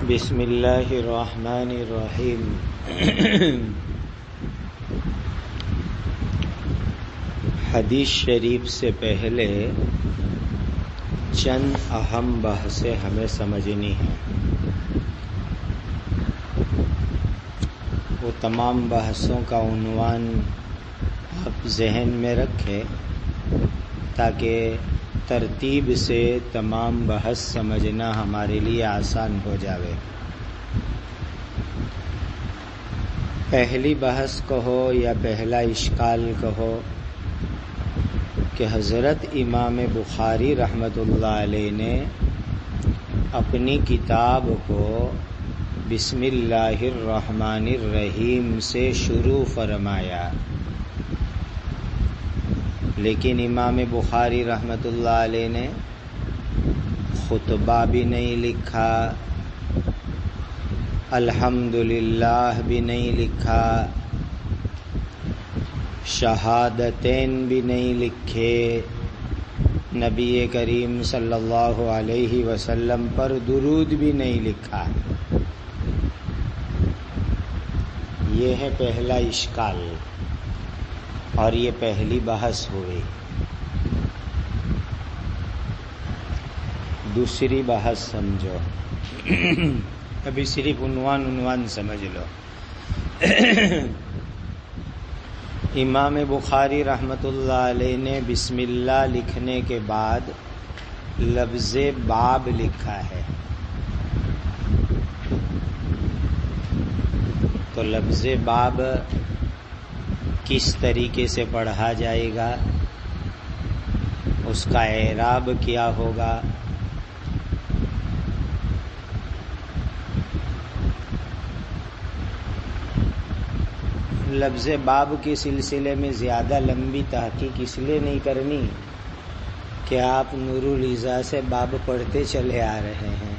بسم اللہ الرحمن الرحیم۔ حدیث شریف سے پہلے چند اہم بحثیں ہمیں سمجھنی ہیں۔ وہ تمام بحثوں کا عنوان آپ ذہن میں رکھیں تاکہ ترتیب سے تمام بحث سمجھنا ہمارے لیے آسان ہو جاوے۔ پہلی بحث کہو یا پہلا اشکال کہو کہ حضرت امام بخاری رحمۃ اللہ علیہ نے اپنی کتاب کو بسم اللہ الرحمن الرحیم سے شروع فرمایا، لیکن امام بخاری رحمۃ اللہ علیہ نے خطبہ بھی نہیں لکھا، الحمدللہ بھی نہیں لکھا، شہادتین بھی نہیں لکھے، نبی کریم صلی اللہ علیہ وسلم پر درود بھی نہیں لکھا۔ یہ ہے پہلا اشکال اور یہ پہلی بحث ہوئی۔ دوسری بحث سمجھو، ابھی صرف عنوان سمجھ لو۔ امام بخاری رحمۃ اللہ علیہ نے بسم اللہ لکھنے کے بعد لفظ باب لکھا ہے، تو لفظ باب کس طریقے سے پڑھا جائے گا، اس کا اعراب کیا ہوگا، لفظ باب کے سلسلے میں زیادہ لمبی تحقیق اس لیے نہیں کرنی کہ آپ نور العزا سے باب پڑھتے چلے آ رہے ہیں۔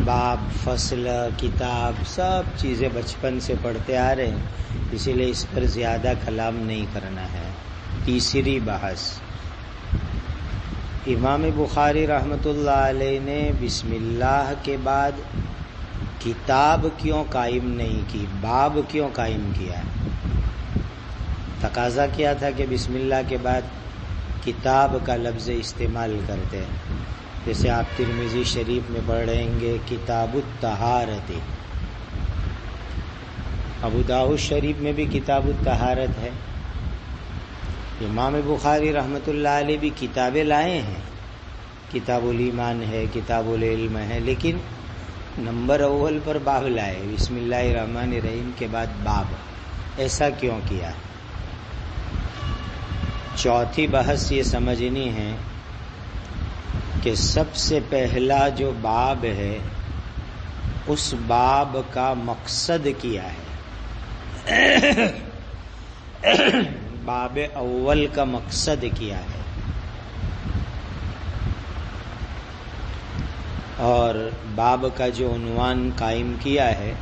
باب، فصل، کتاب سب چیزیں بچپن سے پڑھتے آ رہے ہیں، اسی لیے اس پر زیادہ کلام نہیں کرنا ہے۔ تیسری بحث، امام بخاری رحمۃ اللہ علیہ نے بسم اللہ کے بعد کتاب کیوں قائم نہیں کی، باب کیوں قائم کیا؟ تقاضا کیا تھا کہ بسم اللہ کے بعد کتاب کا لفظ استعمال کرتے ہیں، جیسے آپ ترمذی شریف میں پڑھیں گے کتاب الطہارت، ابو داؤد شریف میں بھی کتاب الطہارت ہے۔ امام بخاری رحمۃ اللہ علیہ بھی کتابیں لائے ہیں، کتاب الایمان ہے، کتاب العلم ہے، لیکن نمبر اول پر باب لائے، بسم اللہ الرحمن الرحیم کے بعد باب۔ ایسا کیوں کیا؟ چوتھی بحث یہ سمجھنی ہے کہ سب سے پہلا جو باب ہے اس باب کا مقصد کیا ہے، باب اول کا مقصد کیا ہے، اور باب کا جو عنوان قائم کیا ہے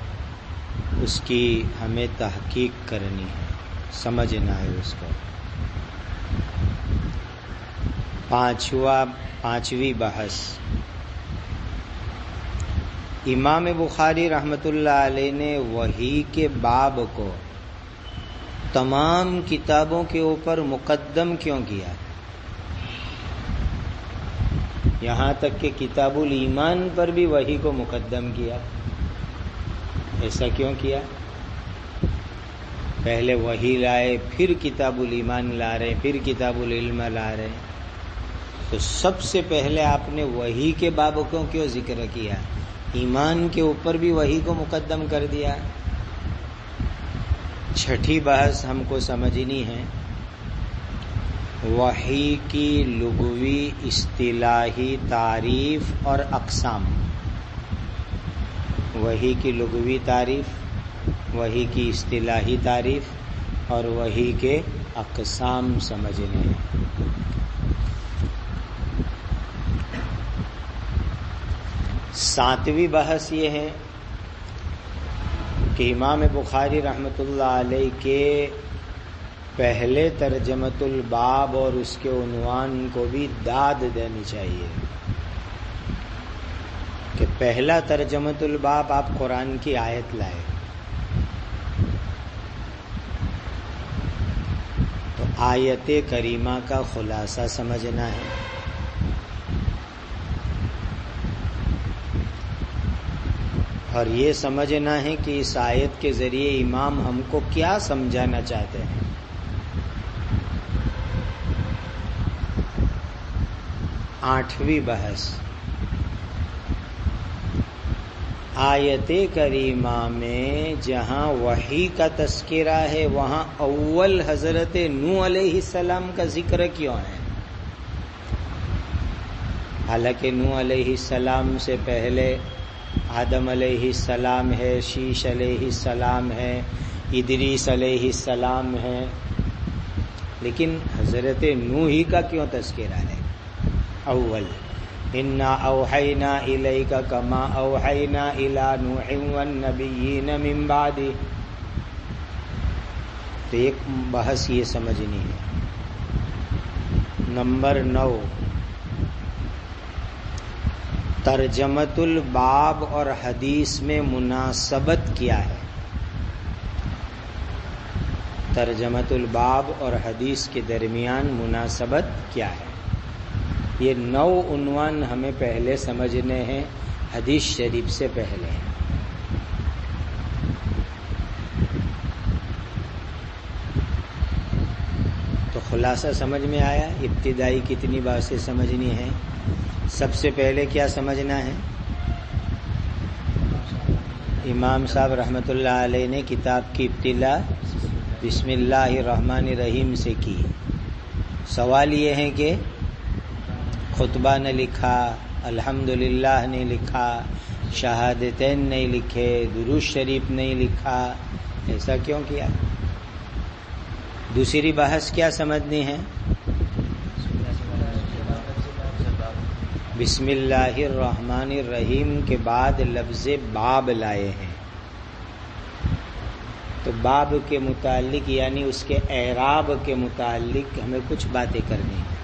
اس کی ہمیں تحقیق کرنی ہے، سمجھنا ہے اس کو۔ پانچویں بحث، امام بخاری رحمۃ اللہ علیہ نے وحی کے باب کو تمام کتابوں کے اوپر مقدم کیوں کیا؟ یہاں تک کہ کتاب الایمان پر بھی وحی کو مقدم کیا، ایسا کیوں کیا؟ پہلے وحی لائے، پھر کتاب الایمان لا رہے، پھر کتاب العلم لا رہے، تو سب سے پہلے آپ نے وحی کے باب کو کیوں ذکر کیا؟ ایمان کے اوپر بھی وحی کو مقدم کر دیا۔ چھٹی بحث ہم کو سمجھنی ہے، وحی کی لغوی اصطلاحی تعریف اور اقسام، وحی کی لغوی تعریف، وحی کی اصطلاحی تعریف اور وحی کے اقسام سمجھنے ہیں۔ ساتویں بحث یہ ہے کہ امام بخاری رحمۃ اللہ علیہ کے پہلے ترجمۃ الباب اور اس کے عنوان کو بھی داد دینی چاہیے کہ پہلا ترجمۃ الباب آپ قرآن کی آیت لائے، تو آیت کریمہ کا خلاصہ سمجھنا ہے، اور یہ سمجھنا ہے کہ اس آیت کے ذریعے امام ہم کو کیا سمجھانا چاہتے ہیں۔ آٹھویں بحث، آیت کریمہ میں جہاں وحی کا تذکرہ ہے وہاں اول حضرت نوح علیہ السلام کا ذکر کیوں ہے؟ حالانکہ نوح علیہ السلام سے پہلے آدم علیہ السلام ہے، شیش علیہ السلام ہے، ادریس علیہ السلام ہے، لیکن حضرت نوح ہی کا کیوں تذکرہ ہے اول؟ انا اوحینا الیک کما اوحینا الی نوح والنبیین من بعدہ۔ تو ایک بحث یہ سمجھنی ہے۔ نمبر 9، ترجمۃ الباب اور حدیث میں مناسبت کیا ہے؟ ترجمۃ الباب اور حدیث کے درمیان مناسبت کیا ہے؟ یہ 9 عنوان ہمیں پہلے سمجھنے ہیں، حدیث شریف سے پہلے۔ تو خلاصہ سمجھ میں آیا؟ ابتدائی کتنی باتیں سمجھنی ہیں؟ سب سے پہلے کیا سمجھنا ہے؟ امام صاحب رحمۃ اللہ علیہ نے کتاب کی ابتدا بسم اللہ الرحمن الرحیم سے کی۔ سوال یہ ہے کہ خطبہ نے لکھا، الحمدللہ نے لکھا، شہادتین نہیں لکھے، درود شریف نہیں لکھا، ایسا کیوں کیا؟ دوسری بحث کیا سمجھنی ہے؟ بسم اللہ الرحمن الرحیم کے بعد لفظ باب لائے ہیں، تو باب کے متعلق یعنی اس کے اعراب کے متعلق ہمیں کچھ باتیں کرنی ہیں۔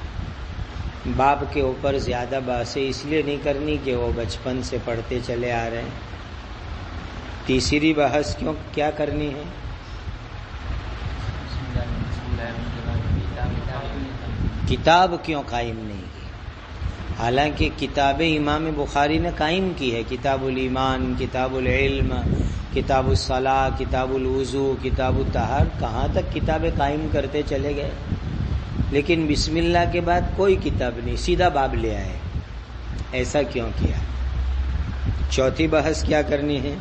باب کے اوپر زیادہ بحثیں اس لیے نہیں کرنی کہ وہ بچپن سے پڑھتے چلے آ رہے ہیں۔ تیسری بحث کیا کرنی ہے؟ کتاب کیوں قائم نہیں کی؟ حالانکہ کتاب امام بخاری نے قائم کی ہے، کتاب الایمان، کتاب العلم، کتاب الصلاۃ، کتاب الوضو، کتاب الطہارہ، کہاں تک کتابیں قائم کرتے چلے گئے، لیکن بسم اللہ کے بعد کوئی کتاب نہیں، سیدھا باب لے آئے۔ ایسا کیوں کیا؟ چوتھی بحث کیا کرنی ہے؟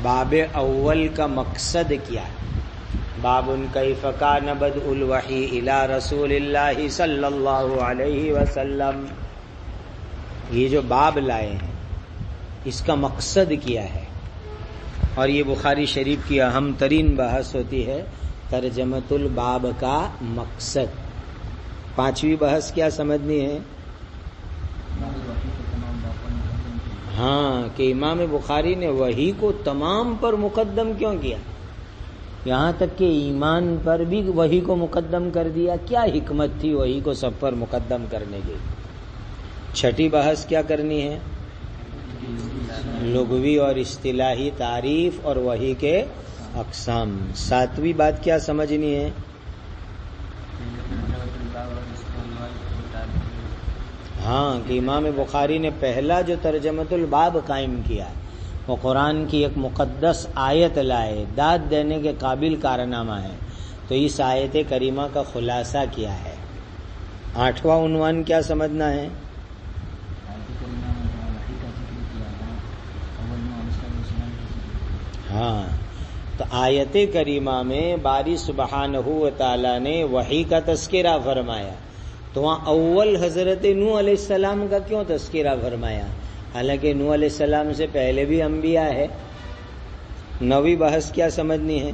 باب اول کا مقصد کیا ہے؟ باب کیف کان بدء الوحی الی رسول اللہ صلی اللہ علیہ وسلم، یہ جو باب لائے ہیں اس کا مقصد کیا ہے؟ اور یہ بخاری شریف کی اہم ترین بحث ہوتی ہے، ترجمۃ الباب کا مقصد۔ پانچویں بحث کیا سمجھنی ہے؟ ہاں، کہ امام بخاری نے وحی کو تمام پر مقدم کیوں کیا؟ یہاں تک کہ ایمان پر بھی وحی کو مقدم کر دیا، کیا حکمت تھی وحی کو سب پر مقدم کرنے کی؟ چھٹی بحث کیا کرنی ہے؟ لغوی اور اصطلاحی تعریف اور وحی کے اقسام۔ ساتویں بات کیا سمجھنی ہے؟ ہاں، کہ امام بخاری نے پہلا جو ترجمۃ الباب قائم کیا وہ قرآن کی ایک مقدس آیت لائے، داد دینے کے قابل کارنامہ ہے، تو اس آیت کریمہ کا خلاصہ کیا ہے؟ آٹھواں عنوان کیا سمجھنا ہے؟ ہاں، تو آیت کریمہ میں باری سبحانہ و تعالی نے وحی کا تذکرہ فرمایا، تو وہاں اول حضرت نوح علیہ السلام کا کیوں تذکرہ فرمایا؟ حالانکہ نوح علیہ السلام سے پہلے بھی انبیاء ہے۔ نویں بحث کیا سمجھنی ہے؟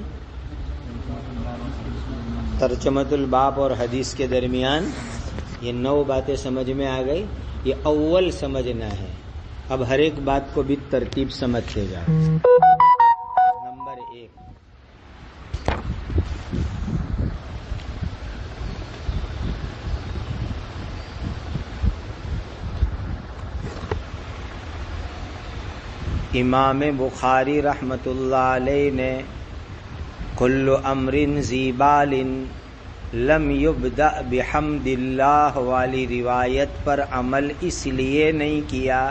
ترجمۃ الباب اور حدیث کے درمیان یہ 9 باتیں سمجھ میں آ گئی، یہ اول سمجھنا ہے۔ اب ہر ایک بات کو بھی ترتیب سمجھتے جاؤ۔ نمبر 1، امام بخاری رحمۃ اللہ علیہ نے کل امر ذی بال لم یبدأ بحمد اللہ والی روایت پر عمل اس لیے نہیں کیا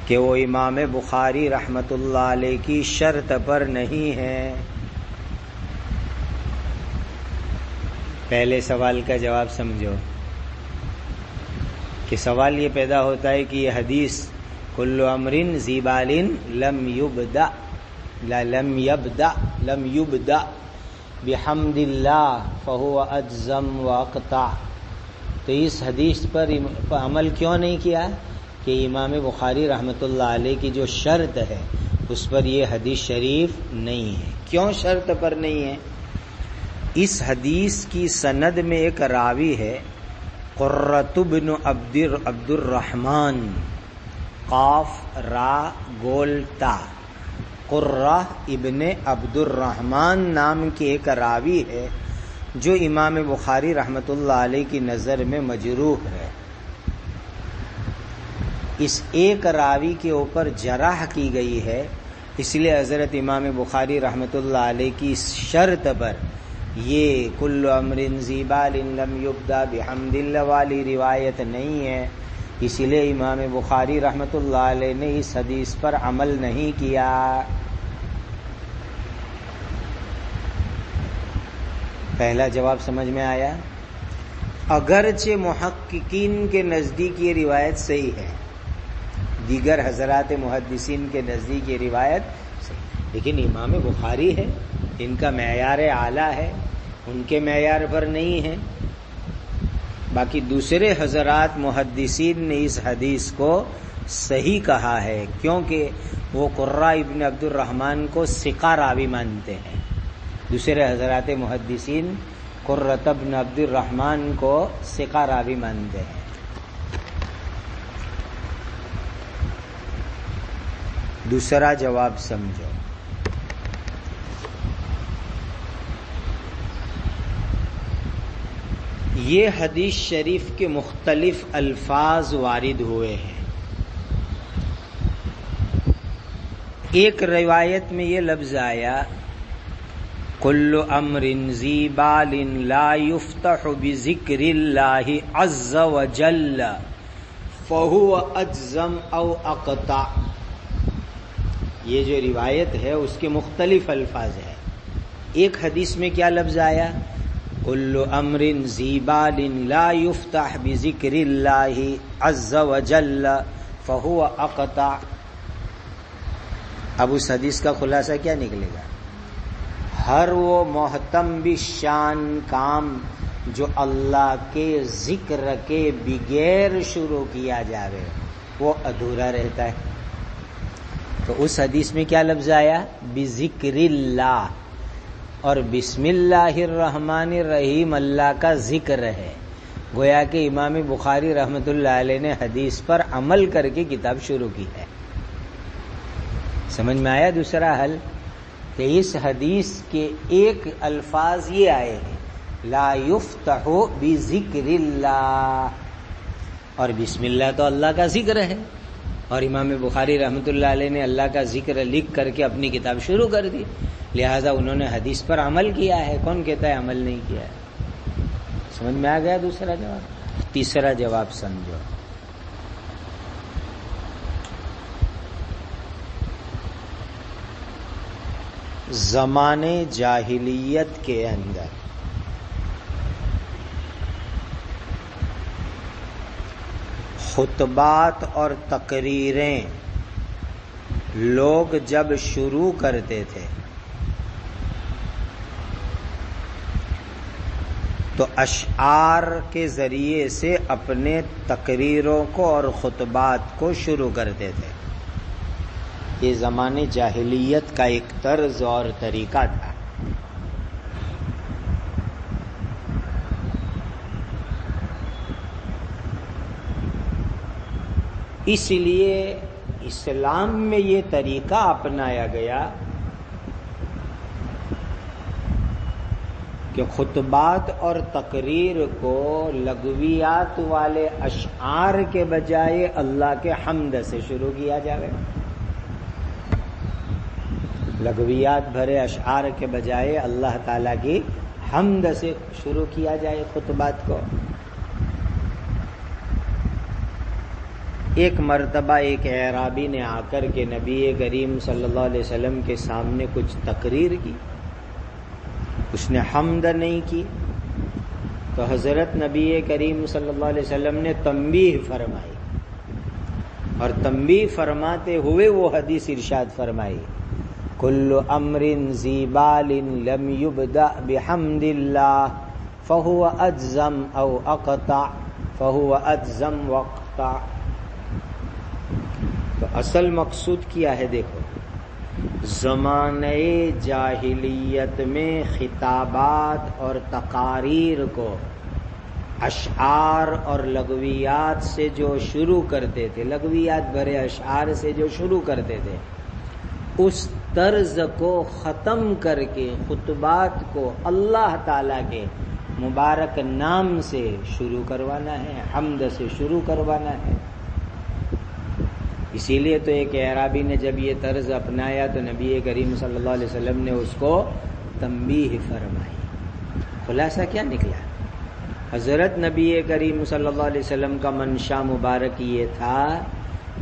کہ وہ امام بخاری رحمۃ اللہ علیہ کی شرط پر نہیں ہے۔ پہلے سوال کا جواب سمجھو کہ سوال یہ پیدا ہوتا ہے کہ یہ حدیث کل امر ذی بال لم یبدأ بحمد اللہ فہو اجزم واقطع، تو اس حدیث پر عمل کیوں نہیں کیا کہ امام بخاری رحمۃ اللہ علیہ کی جو شرط ہے اس پر یہ حدیث شریف نہیں ہے۔ کیوں شرط پر نہیں ہے؟ اس حدیث کی سند میں ایک راوی ہے قرۃ بن عبد الرحمن، قاف را گول تا، قرہ ابن عبد الرحمن نام کے ایک راوی ہے جو امام بخاری رحمۃ اللہ علیہ کی نظر میں مجروح ہے۔ اس ایک راوی کے اوپر جرح کی گئی ہے، اس لیے حضرت امام بخاری رحمۃ اللہ علیہ کی شرط پر یہ کل امر ذی بال لم یبدأ بحمد اللہ والی روایت نہیں ہے، اسی لیے امام بخاری رحمۃ اللہ علیہ نے اس حدیث پر عمل نہیں کیا۔ پہلا جواب سمجھ میں آیا؟ اگرچہ محققین کے نزدیک یہ روایت صحیح ہے، دیگر حضرات محدثین کے نزدیک یہ روایت صحیح، لیکن امام بخاری ہے، ان کا معیار اعلیٰ ہے، ان کے معیار پر نہیں ہے۔ باقی دوسرے حضرات محدثین نے اس حدیث کو صحیح کہا ہے کیونکہ وہ قرہ ابن عبد الرحمن کو ثقہ راوی مانتے ہیں۔ دوسرے حضرات محدثین قرہ ابن عبد الرحمن کو ثقہ راوی مانتے ہیں۔ دوسرا جواب سمجھو، یہ حدیث شریف کے مختلف الفاظ وارد ہوئے ہیں۔ ایک روایت میں یہ لفظ آیا کل امر ذی بال لا یفتح بذکر اللہ عز وجل فہو اجزم او اقطع، یہ جو روایت ہے اس کے مختلف الفاظ ہیں۔ ایک حدیث میں کیا لفظ آیا کل امر ذی بال لا یفتح بذکر اللہ عز وجل فہو اقطع۔ اب اس حدیث کا خلاصہ کیا نکلے گا؟ ہر وہ محتم بالشان کام جو اللہ کے ذکر کے بغیر شروع کیا جاوے وہ ادھورا رہتا ہے۔ تو اس حدیث میں کیا لفظ آیا بذکر اللہ، اور بسم اللہ الرحمن الرحیم اللہ کا ذکر ہے، گویا کہ امام بخاری رحمۃ اللہ علیہ نے حدیث پر عمل کر کے کتاب شروع کی ہے۔ سمجھ میں آیا دوسرا حل؟ کہ اس حدیث کے ایک الفاظ یہ آئے ہیں لا یفتح بذکر اللہ، اور بسم اللہ تو اللہ کا ذکر ہے، اور امام بخاری رحمۃ اللہ علیہ نے اللہ کا ذکر لکھ کر کے اپنی کتاب شروع کر دی، لہذا انہوں نے حدیث پر عمل کیا ہے۔ کون کہتا ہے عمل نہیں کیا ہے؟ سمجھ میں آ گیا دوسرا جواب؟ تیسرا جواب سمجھو، زمانے جاہلیت کے اندر خطبات اور تقریریں لوگ جب شروع کرتے تھے تو اشعار کے ذریعے سے اپنے تقریروں کو اور خطبات کو شروع کرتے تھے۔ یہ زمانے جاہلیت کا ایک طرز اور طریقہ تھا۔ اس لیے اسلام میں یہ طریقہ اپنایا گیا کہ خطبات اور تقریر کو لغویات والے اشعار کے بجائے اللہ کے حمد سے شروع کیا جائے۔ لغویات بھرے اشعار کے بجائے اللہ تعالیٰ کی حمد سے شروع کیا جائے خطبات کو۔ ایک مرتبہ ایک اعرابی نے آ کر کے نبی کریم صلی اللہ علیہ وسلم کے سامنے کچھ تقریر کی، اس نے حمد نہیں کی، تو حضرت نبی کریم صلی اللہ علیہ وسلم نے تنبیہ فرمائی، اور تنبیہ فرماتے ہوئے وہ حدیث ارشاد فرمائی، کل امر ذی بال لم یبدأ بحمد اللہ فہو اجزم او اقطع فہو اجزم واقطع۔ تو اصل مقصود کیا ہے؟ دیکھو، زمانہ جاہلیت میں خطابات اور تقاریر کو اشعار اور لغویات سے جو شروع کرتے تھے، لغویات بھرے اشعار سے جو شروع کرتے تھے، اس طرز کو ختم کر کے خطبات کو اللہ تعالیٰ کے مبارک نام سے شروع کروانا ہے، حمد سے شروع کروانا ہے۔ اسی لیے تو ایک اعرابی نے جب یہ طرز اپنایا تو نبی کریم صلی اللہ علیہ وسلم نے اس کو تنبیہ فرمائی۔ خلاصہ کیا نکلا؟ حضرت نبی کریم صلی اللہ علیہ وسلم کا منشا مبارک یہ تھا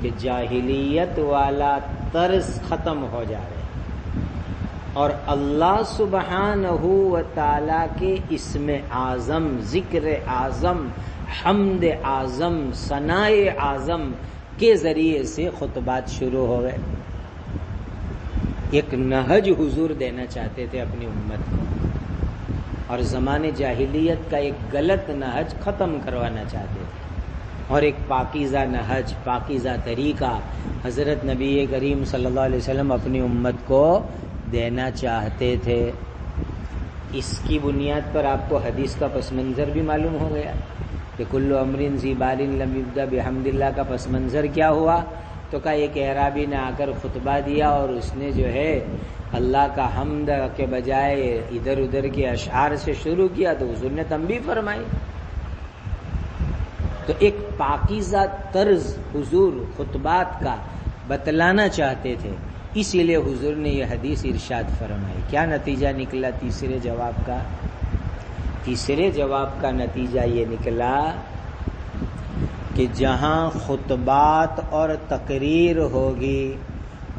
کہ جاہلیت والا طرز ختم ہو جا رہے اور اللہ سبحانہ و تعالی کے اسم اعظم، ذکر اعظم، حمد اعظم، ثناء اعظم کے ذریعے سے خطبات شروع ہو گئے۔ ایک نہج حضور دینا چاہتے تھے اپنی امت کو، اور زمانے جاہلیت کا ایک غلط نہج ختم کروانا چاہتے تھے، اور ایک پاکیزہ نہج، پاکیزہ طریقہ حضرت نبی کریم صلی اللہ علیہ وسلم اپنی امت کو دینا چاہتے تھے۔ اس کی بنیاد پر آپ کو حدیث کا پس منظر بھی معلوم ہو گیا کہ کل امر ذی بال لم یبدأ بحمد اللہ کا پس منظر کیا ہوا؟ تو کا ایک اعرابی نے آ کر خطبہ دیا اور اس نے جو ہے اللہ کا حمد کے بجائے ادھر ادھر کے اشعار سے شروع کیا، تو حضور نے تنبیہ فرمائی۔ تو ایک پاکیزہ طرز حضور خطبات کا بتلانا چاہتے تھے، اسی لیے حضور نے یہ حدیث ارشاد فرمائی۔ کیا نتیجہ نکلا تیسرے جواب کا؟ تیسرے جواب کا نتیجہ یہ نکلا کہ جہاں خطبات اور تقریر ہوگی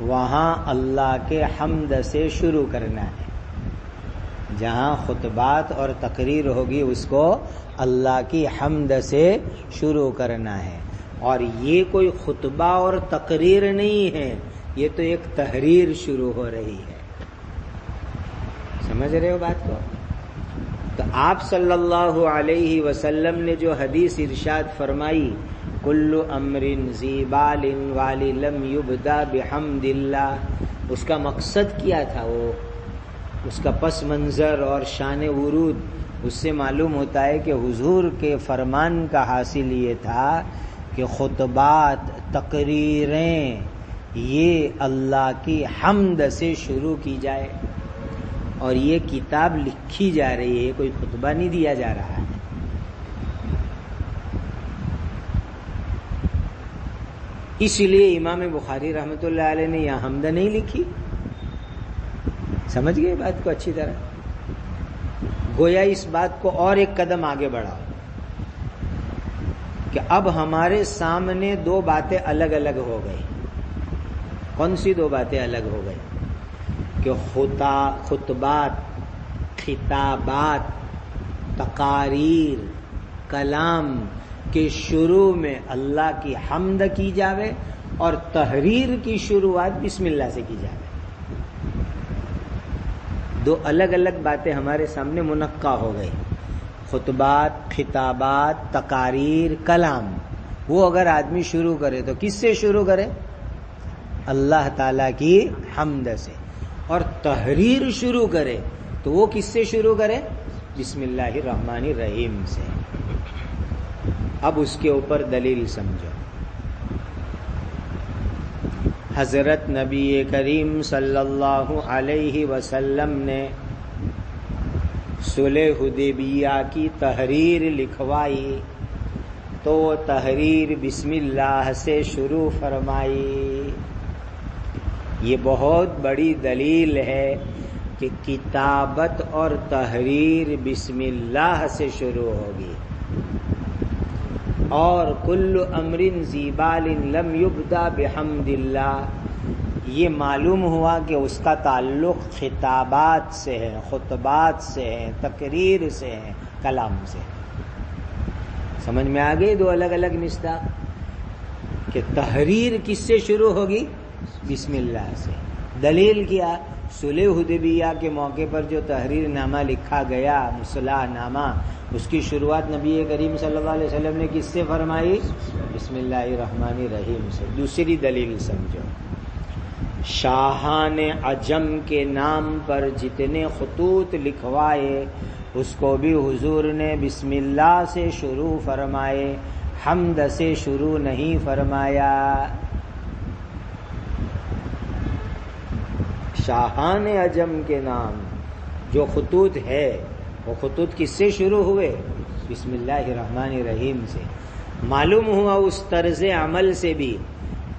وہاں اللہ کے حمد سے شروع کرنا ہے۔ جہاں خطبات اور تقریر ہوگی اس کو اللہ کی حمد سے شروع کرنا ہے، اور یہ کوئی خطبہ اور تقریر نہیں ہے، یہ تو ایک تحریر شروع ہو رہی ہے۔ سمجھ رہے ہو بات کو؟ تو آپ صلی اللہ علیہ وسلم نے جو حدیث ارشاد فرمائی، کل امر ذی بال لم یبدأ بحمد اللہ، اس کا مقصد کیا تھا؟ وہ اس کا پس منظر اور شان ورود، اس سے معلوم ہوتا ہے کہ حضور کے فرمان کا حاصل یہ تھا کہ خطبات، تقریریں یہ اللہ کی حمد سے شروع کی جائے، اور یہ کتاب لکھی جا رہی ہے، کوئی خطبہ نہیں دیا جا رہا ہے۔ اس لیے امام بخاری رحمۃ اللہ علیہ نے یہاں حمد نہیں لکھی۔ سمجھ گئے بات کو اچھی طرح؟ گویا اس بات کو اور ایک قدم آگے بڑھا کہ اب ہمارے سامنے دو باتیں الگ الگ ہو گئی۔ کون سی دو باتیں الگ ہو گئی؟ کہ خطبات، خطابات، تقاریر، کلام کے شروع میں اللہ کی حمد کی جاوے، اور تحریر کی شروعات بسم اللہ سے کی جاوے۔ دو الگ الگ باتیں ہمارے سامنے منقع ہو گئی۔ خطبات، خطابات، تقاریر، کلام، وہ اگر آدمی شروع کرے تو کس سے شروع کرے؟ اللہ تعالیٰ کی حمد سے۔ اور تحریر شروع کرے تو وہ کس سے شروع کرے؟ بسم اللہ الرحمن الرحیم سے۔ اب اس کے اوپر دلیل سمجھو۔ حضرت نبی کریم صلی اللہ علیہ وسلم نے صلح حدیبیہ کی تحریر لکھوائی تو وہ تحریر بسم اللہ سے شروع فرمائی۔ یہ بہت بڑی دلیل ہے کہ کتابت اور تحریر بسم اللہ سے شروع ہوگی، اور کل امر ذی بال لم یبدا بحمد اللہ، یہ معلوم ہوا کہ اس کا تعلق خطابات سے ہے، خطبات سے ہے، تقریر سے ہے، کلام سے۔ سمجھ میں آ گئی دو الگ الگ مصداق کہ تحریر کس سے شروع ہوگی؟ بسم اللہ سے۔ دلیل کیا؟ صلح حدیبیہ کے موقع پر جو تحریر نامہ لکھا گیا، مصلح نامہ، اس کی شروعات نبی کریم صلی اللہ علیہ وسلم نے کس سے فرمائی؟ بسم اللہ الرحمن الرحیم سے۔ دوسری دلیل سمجھو، شاہان عجم کے نام پر جتنے خطوط لکھوائے اس کو بھی حضور نے بسم اللہ سے شروع فرمائے، حمد سے شروع نہیں فرمایا۔ شاہان عجم کے نام جو خطوط ہے وہ خطوط کس سے شروع ہوئے؟ بسم اللہ الرحمن الرحیم سے۔ معلوم ہوا اس طرز عمل سے بھی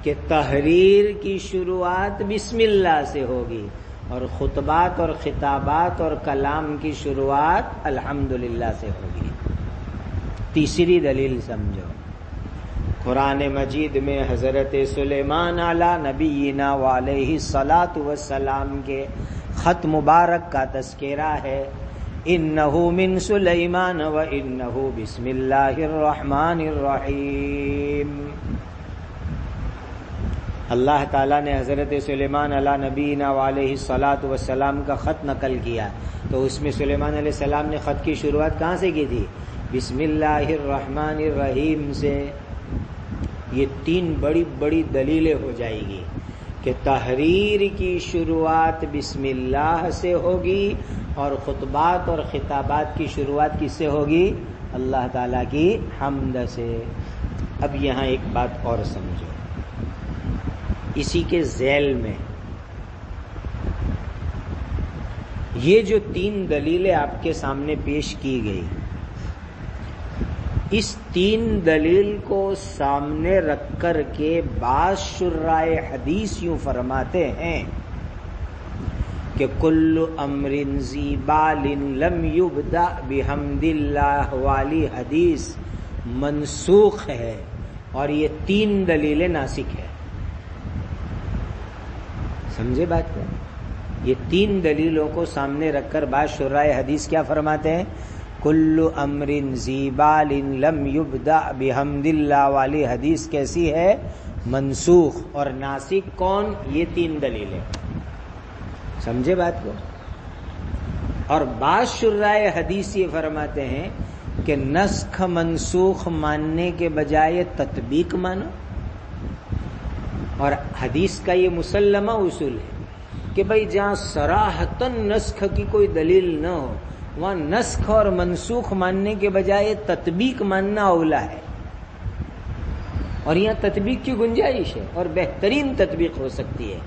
کہ تحریر کی شروعات بسم اللہ سے ہوگی، اور خطبات اور خطابات اور کلام کی شروعات الحمدللہ سے ہوگی۔ تیسری دلیل سمجھو، قرآن مجید میں حضرت سلیمان علی نبینا وعلیہ الصلاۃ والسلام کے خط مبارک کا تذکرہ ہے، انہ من سلیمان و انہ بسم اللہ الرحمن الرحیم۔ اللہ تعالیٰ نے حضرت سلیمان علی نبینا وعلیہ الصلاۃ والسلام کا خط نقل کیا، تو اس میں سلیمان علیہ السلام نے خط کی شروعات کہاں سے کی تھی؟ بسم اللہ الرحمن الرحیم سے۔ یہ تین بڑی بڑی دلیلیں ہو جائے گی کہ تحریر کی شروعات بسم اللہ سے ہوگی، اور خطبات اور خطابات کی شروعات کس سے ہوگی؟ اللہ تعالیٰ کی حمد سے۔ اب یہاں ایک بات اور سمجھو، اسی کے ذیل میں یہ جو تین دلیلیں آپ کے سامنے پیش کی گئی، اس تین دلیل کو سامنے رکھ کر کے بعض شرائع حدیث یوں فرماتے ہیں کہ کل امر ذی بال لم یبدأ بحمد اللہ والی حدیث منسوخ ہے، اور یہ تین دلیلیں ناسخ ہے۔ سمجھے بات کو؟ یہ تین دلیلوں کو سامنے رکھ کر بعض شرائع حدیث کیا فرماتے ہیں؟ کل امر ذی بال لم یبدأ بحمد اللہ والی حدیث کیسی ہے؟ منسوخ، اور ناسخ کون؟ یہ تین دلیلیں۔ سمجھے بات کو؟ اور بعض شرائع حدیث یہ فرماتے ہیں کہ نسخ منسوخ ماننے کے بجائے تطبیق مانو، اور حدیث کا یہ مسلمہ اصول ہے کہ بھئی جہاں صراحتاً نسخ کی کوئی دلیل نہ ہو وہاں نسخ اور منسوخ ماننے کے بجائے تطبیق ماننا اولا ہے، اور یہاں تطبیق کی گنجائش ہے، اور بہترین تطبیق ہو سکتی ہے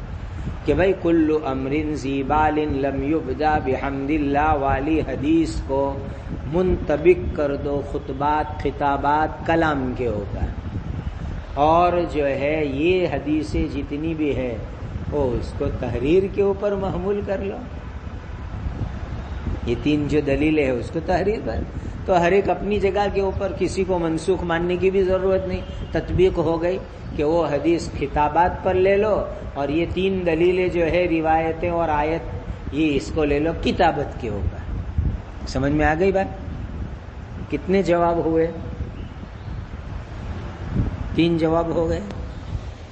کہ بھئی کل امر ذی بال لم یبدأ بحمد اللہ والی حدیث کو منطبق کر دو خطبات، خطابات، کلام کے اوپر، اور جو ہے یہ حدیثیں جتنی بھی ہے وہ اس کو تحریر کے اوپر محمول کر لو۔ یہ تین جو دلیلیں ہیں اس کو تحریر پر، تو ہر ایک اپنی جگہ کے اوپر، کسی کو منسوخ ماننے کی بھی ضرورت نہیں، تطبیق ہو گئی کہ وہ حدیث خطابات پر لے لو، اور یہ تین دلیلیں جو ہے روایتیں اور آیت، یہ اس کو لے لو کتابت کے اوپر۔ سمجھ میں آ گئی بات؟ کتنے جواب ہوئے؟ تین جواب ہو گئے۔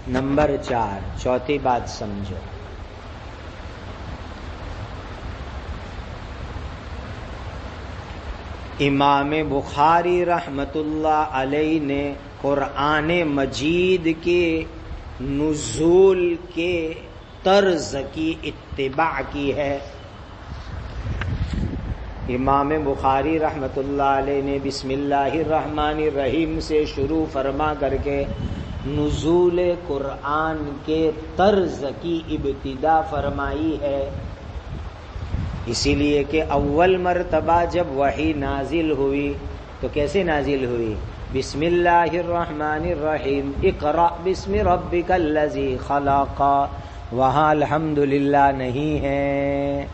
نمبر 4، چوتھی بات سمجھو، امام بخاری رحمت اللہ علیہ نے قرآن مجید کے نزول کے طرز کی اتباع کی ہے۔ امام بخاری رحمت اللہ علیہ نے بسم اللہ الرحمن الرحیم سے شروع فرما کر کے نزول قرآن کے طرز کی ابتدا فرمائی ہے، اسی لیے کہ اول مرتبہ جب وحی نازل ہوئی تو کیسے نازل ہوئی؟ بسم اللہ الرحمن الرحیم، اقرأ بسم ربک الذی خلق، وہاں الحمدللہ نہیں ہے۔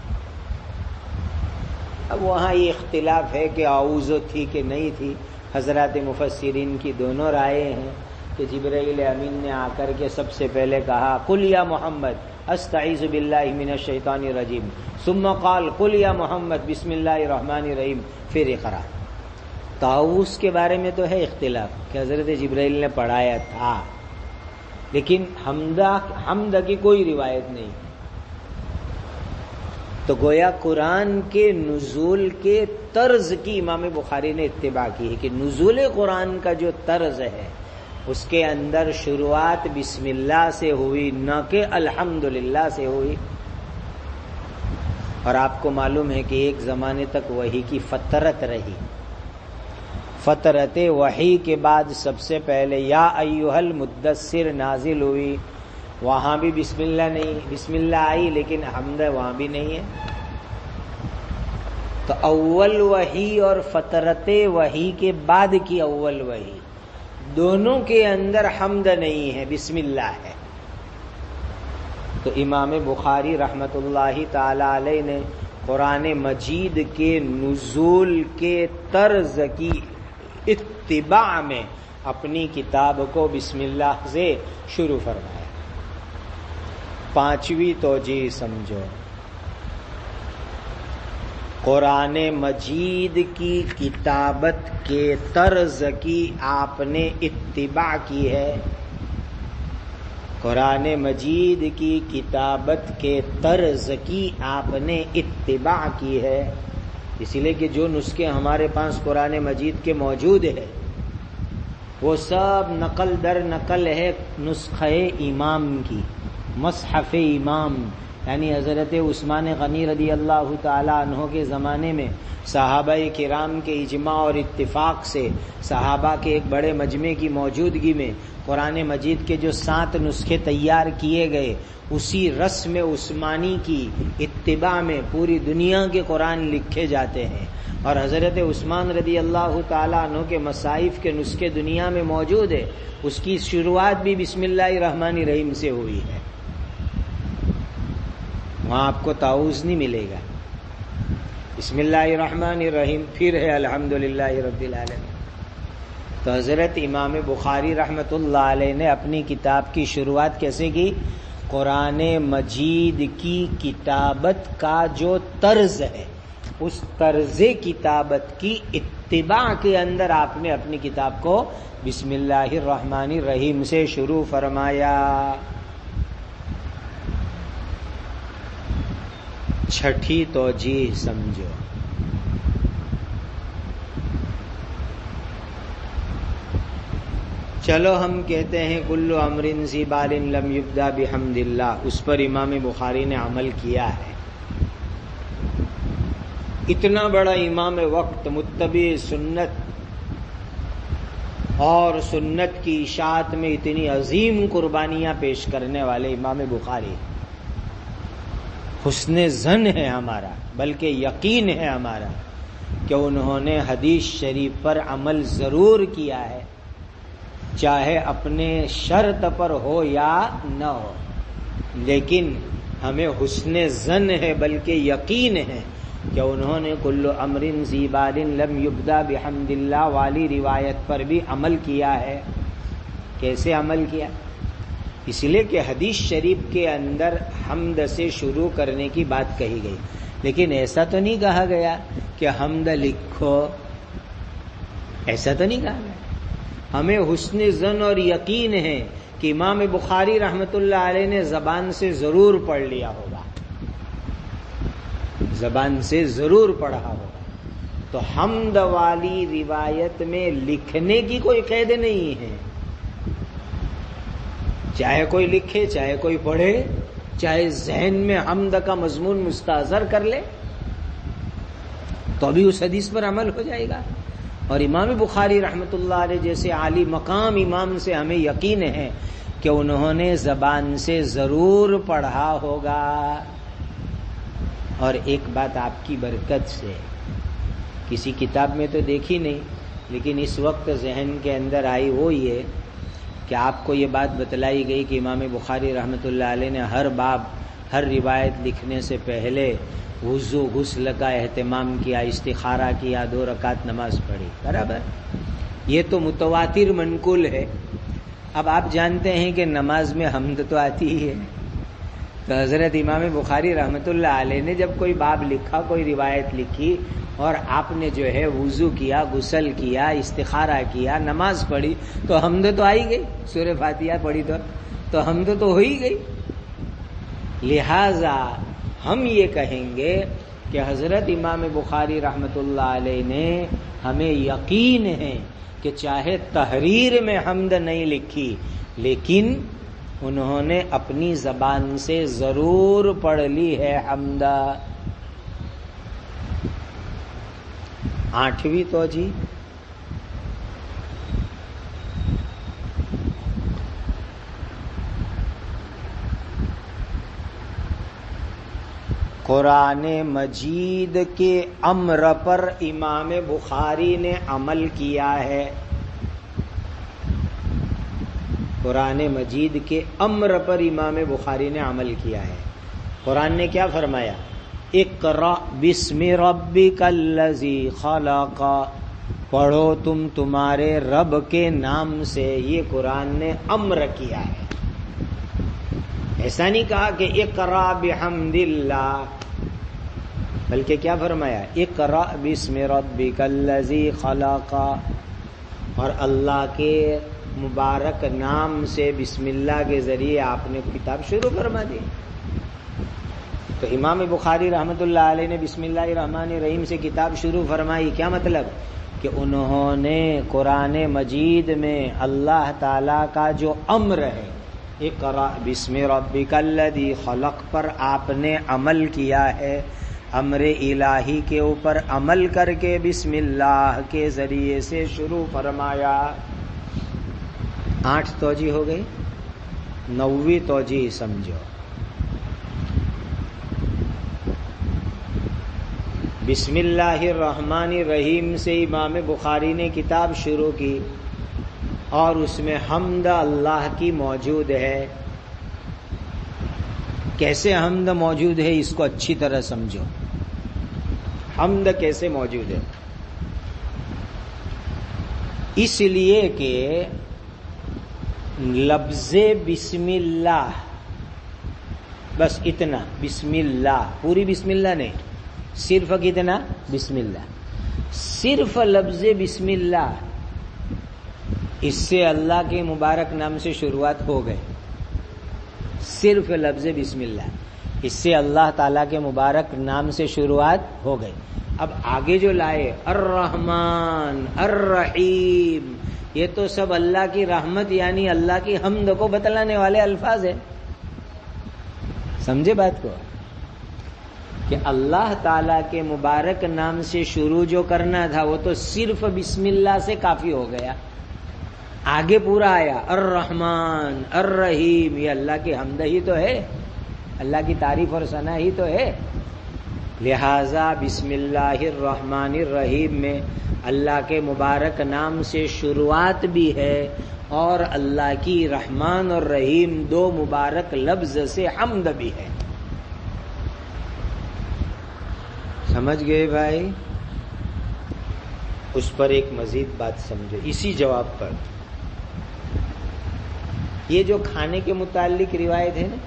اب وہاں یہ اختلاف ہے کہ اعوذ تھی کہ نہیں تھی، حضرات مفسرین کی دونوں رائے ہیں کہ جبرائیل امین نے آ کر کے سب سے پہلے کہا قل یا محمد استعیذ باللہ من الشیطان الرجیم، ثم قال قل یا محمد بسم اللہ الرحمن الرحیم، پھر اقرا۔ تعوذ کے بارے میں تو ہے اختلاف کہ حضرت جبرائیل نے پڑھایا تھا، لیکن حمد کی کوئی روایت نہیں۔ تو گویا قرآن کے نزول کے طرز کی امام بخاری نے اتباع کی ہے کہ نزول قرآن کا جو طرز ہے اس کے اندر شروعات بسم اللہ سے ہوئی، نہ کہ الحمدللہ سے ہوئی۔ اور آپ کو معلوم ہے کہ ایک زمانے تک وحی کی فترت رہی، فترت وحی کے بعد سب سے پہلے یا ایھا المدثر نازل ہوئی، وہاں بھی بسم اللہ نہیں، بسم اللہ آئی لیکن حمد وہاں بھی نہیں ہے۔ تو اول وحی اور فترت وحی کے بعد کی اول وحی دونوں کے اندر حمد نہیں ہے، بسم اللہ ہے۔ تو امام بخاری رحمت اللہ تعالی علیہ نے قرآن مجید کے نزول کے طرز کی اتباع میں اپنی کتاب کو بسم اللہ سے شروع فرمایا۔ پانچویں توجیہ سمجھو، قرآن مجید کی کتابت کے طرز کی آپ نے اتباع کی ہے۔ قرآن مجید کی کتابت کے طرز کی آپ نے اتباع کی ہے، اسی لیے کہ جو نسخے ہمارے پاس قرآن مجید کے موجود ہیں وہ سب نقل در نقل ہے نسخہ امام کی، مصحف امام، یعنی حضرت عثمان غنی رضی اللہ تعالی عنہ کے زمانے میں صحابہ کرام کے اجماع اور اتفاق سے صحابہ کے ایک بڑے مجمع کی موجودگی میں قرآن مجید کے جو 7 نسخے تیار کیے گئے، اسی رسم عثمانی کی اتباع میں پوری دنیا کے قرآن لکھے جاتے ہیں، اور حضرت عثمان رضی اللہ تعالیٰ عنہ کے مصائف کے نسخے دنیا میں موجود ہے۔ اس کی شروعات بھی بسم اللہ الرحمن الرحیم سے ہوئی ہے، وہاں آپ کو تعوذ نہیں ملے گا۔ بسم اللہ الرحمن الرحیم پھر ہے الحمدللہ رب العالمین۔ تو حضرت امام بخاری رحمت اللہ علیہ نے اپنی کتاب کی شروعات کیسے کی؟ قرآن مجید کی کتابت کا جو طرز ہے اس طرز کتابت کی اتباع کے اندر آپ نے اپنی کتاب کو بسم اللہ الرحمن الرحیم سے شروع فرمایا۔ چھٹی توجیہ سمجھو، چلو ہم کہتے ہیں کل امر ذی بال لم یبدا بحمد اللہ، اس پر امام بخاری نے عمل کیا ہے۔ اتنا بڑا امام وقت، متبع سنت اور سنت کی اشاعت میں اتنی عظیم قربانیاں پیش کرنے والے امام بخاری، حسن ظن ہے ہمارا، بلکہ یقین ہے ہمارا کہ انہوں نے حدیث شریف پر عمل ضرور کیا ہے، چاہے اپنے شرط پر ہو یا نہ ہو، لیکن ہمیں حسن ظن ہے بلکہ یقین ہے کہ انہوں نے کل امر ذی بال لم یبدا بحمد اللہ والی روایت پر بھی عمل کیا ہے۔ کیسے عمل کیا؟ اس لیے کہ حدیث شریف کے اندر حمد سے شروع کرنے کی بات کہی گئی، لیکن ایسا تو نہیں کہا گیا کہ حمد لکھو، ایسا تو نہیں کہا گیا۔ ہمیں حسن ظن اور یقین ہے کہ امام بخاری رحمت اللہ علیہ نے زبان سے ضرور پڑھ لیا ہوگا، زبان سے ضرور پڑھا ہوگا۔ تو حمد والی روایت میں لکھنے کی کوئی قید نہیں ہے، چاہے کوئی لکھے، چاہے کوئی پڑھے، چاہے ذہن میں حمد کا مضمون مستحضر کر لے تو بھی اس حدیث پر عمل ہو جائے گا۔ اور امام بخاری رحمت اللہ علیہ جیسے عالی مقام امام سے ہمیں یقین ہے کہ انہوں نے زبان سے ضرور پڑھا ہوگا۔ اور ایک بات آپ کی برکت سے کسی کتاب میں تو دیکھی نہیں، لیکن اس وقت ذہن کے اندر آئی، وہ یہ کہ آپ کو یہ بات بتلائی گئی کہ امام بخاری رحمۃ اللہ علیہ نے ہر باب ہر روایت لکھنے سے پہلے وضو غسل کا اہتمام کیا، استخارہ کیا، 2 رکعت نماز پڑھی، برابر؟ یہ تو متواتر منقول ہے۔ اب آپ جانتے ہیں کہ نماز میں حمد تو آتی ہی ہے، تو حضرت امام بخاری رحمۃ اللہ علیہ نے جب کوئی باب لکھا، کوئی روایت لکھی، اور آپ نے جو ہے وضو کیا، غسل کیا، استخارہ کیا، نماز پڑھی، تو حمد تو آئی گئی، سورہ فاتحہ پڑھی تو حمد تو ہو ہی گئی۔ لہذا ہم یہ کہیں گے کہ حضرت امام بخاری رحمۃ اللہ علیہ نے ہمیں یقین ہے کہ چاہے تحریر میں حمد نہیں لکھی، لیکن انہوں نے اپنی زبان سے ضرور پڑھ لی ہے حمد۔ 8ویں توجیہ، قرآن مجید کے امر پر امام بخاری نے عمل کیا ہے۔ قرآن مجید کے امر پر امام بخاری نے عمل کیا ہے۔ قرآن نے کیا فرمایا؟ اقرأ بسم ربک الذی خلق، پڑھو تم تمہارے رب کے نام سے، یہ قرآن نے امر کیا ہے۔ ایسا نہیں کہا کہ اقرأ بحمد اللہ، بلکہ کیا فرمایا؟ اقرأ بسم ربک الذی خلق، اور اللہ کے مبارک نام سے، بسم اللہ کے ذریعے آپ نے کتاب شروع فرما دی۔ تو امام بخاری رحمۃ اللہ علیہ نے بسم اللہ الرحمن الرحیم سے کتاب شروع فرمائی، کیا مطلب؟ کہ انہوں نے قرآن مجید میں اللہ تعالی کا جو امر ہے اقرأ بسم ربک الذی خلق پر آپ نے عمل کیا ہے، امر الہی کے اوپر عمل کر کے بسم اللہ کے ذریعے سے شروع فرمایا۔ 8 توجیہ ہو گئی، 9ویں توجیہ سمجھو۔ بسم اللہ الرحمن الرحیم سے امام بخاری نے کتاب شروع کی، اور اس میں حمد اللہ کی موجود ہے۔ کیسے حمد موجود ہے اس کو اچھی طرح سمجھو۔ حمد کیسے موجود ہے؟ اس لیے کہ لفظ بسم اللہ، بس اتنا، بسم اللہ، پوری بسم اللہ نہیں، صرف کتنا؟ بسم اللہ، صرف لفظ بسم اللہ، اس سے اللہ کے مبارک نام سے شروعات ہو گئے۔ صرف لفظ بسم اللہ، اس سے اللہ تعالیٰ کے مبارک نام سے شروعات ہو گئی۔ اب آگے جو لائے الرحمن الرحیم، یہ تو سب اللہ کی رحمت یعنی اللہ کی حمد کو بتلانے والے الفاظ ہیں۔ سمجھے بات کو؟ کہ اللہ تعالیٰ کے مبارک نام سے شروع جو کرنا تھا وہ تو صرف بسم اللہ سے کافی ہو گیا۔ آگے پورا آیا الرحمن الرحیم، یہ اللہ کی حمد ہی تو ہے، اللہ کی تعریف اور ثنا ہی تو ہے۔ لہذا بسم اللہ الرحمن الرحیم میں اللہ کے مبارک نام سے شروعات بھی ہے، اور اللہ کی رحمان اور رحیم 2 مبارک لفظ سے حمد بھی ہے۔ سمجھ گئے بھائی؟ اس پر ایک مزید بات سمجھو اسی جواب پر۔ یہ جو کھانے کے متعلق روایت ہے نا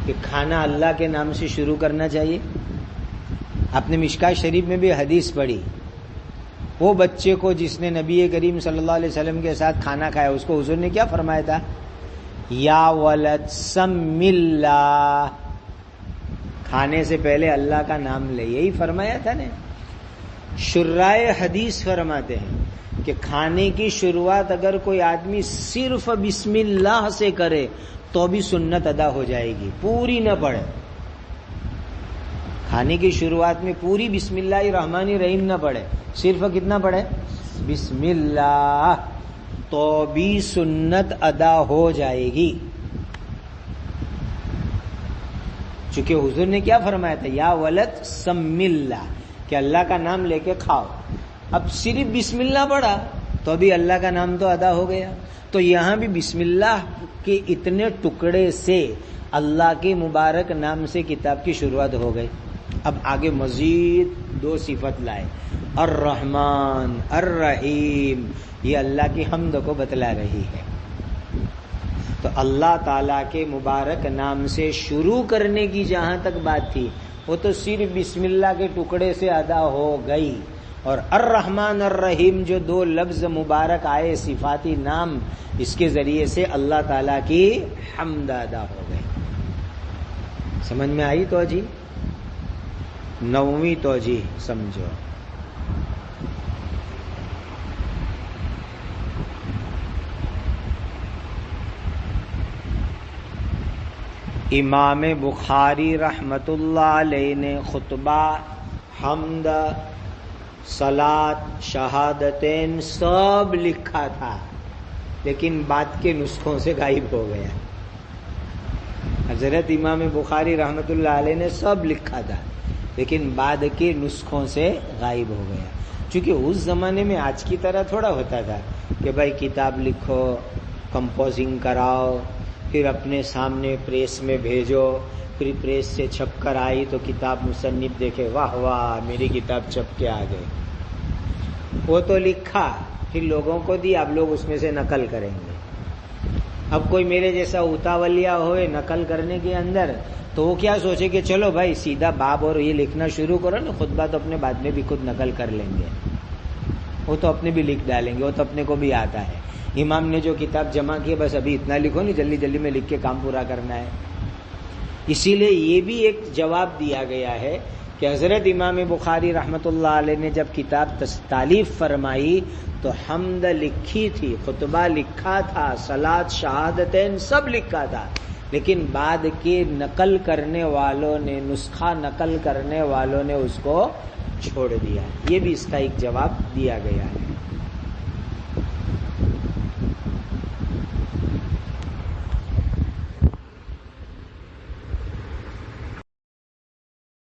کہ کھانا اللہ کے نام سے شروع کرنا چاہیے، آپ نے مشکاہ شریف میں بھی حدیث پڑھی، وہ بچے کو جس نے نبی کریم صلی اللہ علیہ وسلم کے ساتھ کھانا کھایا، اس کو حضور نے کیا فرمایا تھا؟ یا ولد سم اللہ، کھانے سے پہلے اللہ کا نام لے، یہی فرمایا تھا نا۔ شرائع حدیث فرماتے ہیں کہ کھانے کی شروعات اگر کوئی آدمی صرف بسم اللہ سے کرے تو بھی سنت ادا ہو جائے گی، پوری نہ پڑھے۔ کھانے کی شروعات میں پوری بسم اللہ الرحمن الرحیم نہ پڑھے، صرف کتنا پڑھے؟ بسم اللہ، تو بھی سنت ادا ہو جائے گی۔ چونکہ حضور نے کیا فرمایا تھا؟ یا ولد سم اللہ، کہ اللہ کا نام لے کے کھاؤ۔ اب صرف بسم اللہ پڑھا تو بھی اللہ کا نام تو ادا ہو گیا. تو یہاں بھی بسم اللہ کے اتنے ٹکڑے سے اللہ کے مبارک نام سے کتاب کی شروعات ہو گئی. اب آگے مزید 2 صفت لائے، الرحمن الرحیم، یہ اللہ کی حمد کو بتلا رہی ہے. تو اللہ تعالیٰ کے مبارک نام سے شروع کرنے کی جہاں تک بات تھی وہ تو صرف بسم اللہ کے ٹکڑے سے ادا ہو گئی، اور الرحمن الرحیم جو 2 لفظ مبارک آئے صفاتی نام، اس کے ذریعے سے اللہ تعالیٰ کی حمد ادا ہو گئی. سمجھ میں آئی توجہ؟ 9ویں توجہ سمجھو. امام بخاری رحمت اللہ علیہ نے خطبہ، حمد، صلاۃ، شہادتین سب لکھا تھا، لیکن بعد کے نسخوں سے غائب ہو گیا. حضرت امام بخاری رحمت اللہ علیہ نے سب لکھا تھا، لیکن بعد کے نسخوں سے غائب ہو گیا. چونکہ اس زمانے میں آج کی طرح تھوڑا ہوتا تھا کہ بھائی کتاب لکھو، کمپوزنگ کراؤ، پھر اپنے سامنے پریس میں بھیجو، پھر پریس سے چھپ کر آئی تو کتاب مصنف دیکھے، واہ واہ میری کتاب چھپ کے آ گئی. وہ تو لکھا، پھر لوگوں کو دی، اب لوگ اس میں سے نقل کریں گے. اب کوئی میرے جیسا اتاولیا ہوئے نقل کرنے کے اندر، تو وہ کیا سوچے کہ چلو بھائی سیدھا باب اور یہ لکھنا شروع کرو نا، خطبہ تو اپنے بعد میں بھی خود نقل کر لیں گے، وہ تو اپنے بھی لکھ ڈالیں گے، وہ تو اپنے کو بھی آتا ہے. امام نے جو کتاب جمع کی بس ابھی اتنا لکھو نہیں، جلدی جلدی میں لکھ کے کام پورا کرنا ہے. اسی لیے یہ بھی ایک جواب دیا گیا ہے کہ حضرت امام بخاری رحمت اللہ علیہ نے جب کتاب تالیف فرمائی تو حمد لکھی تھی، خطبہ لکھا تھا، صلاۃ، شہادتین سب لکھا تھا، لیکن بعد کے نقل کرنے والوں نے، نسخہ نقل کرنے والوں نے اس کو چھوڑ دیا. یہ بھی اس کا ایک جواب دیا گیا ہے.